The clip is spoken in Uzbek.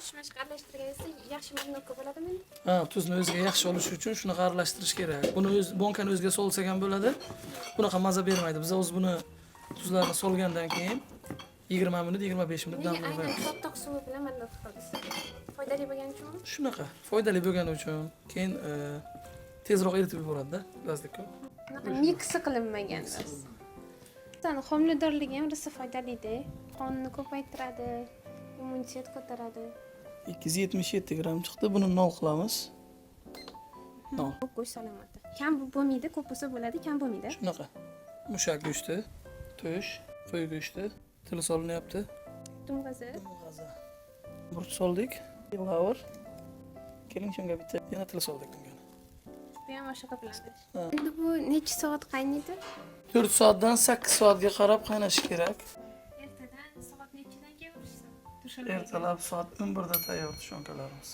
Shunga aralashtirganingizda yaxshi marinatka bo'ladimi? Ha, tuzni o'ziga yaxshi olish uchun shunaqa aralashtirish kerak. Buni bonkani o'ziga solsak ham bo'ladi. Bunaqa maza bermaydi. Biz o'z buni tuzlarni solgandan keyin 20 minut, 25 minut Nega damlaymiz. aynan chottoq suvi bilan marinatka qildingiz? Foydali bo'lgani uchunmi? Shunaqa, foydali bo'lgani uchun. Keyin tezroq eritib yuboradi-da, gazlikka. Miksi qilinmaganda. Tan homiladorlik ham rosa foydali-da. Qonni ko'paytiradi, immunitet ko'taradi. 277 gram chiqdi. Buni nol qilamiz. Nol. Go'sht salomati. Kam bo'lmaydi, ko'p bo'lsa bo'ladi, kam bo'lmaydi. Shunaqa. Mushak go'shti, tush, qo'y go'shti, tili solinyapti. Dumg'aza. G'aza. Burch soldik. Lavr. Keling shunga bitta yana tili soldik bunga. Bu ham o'sha qiladi. Endi bu necha soat qaynaydi? 4 soatdan 8 soatga qarab qaynashi kerak. Ertadan soat nechidan kelishsin? Ertalab soat 11 da tayyor tushunkalarimiz.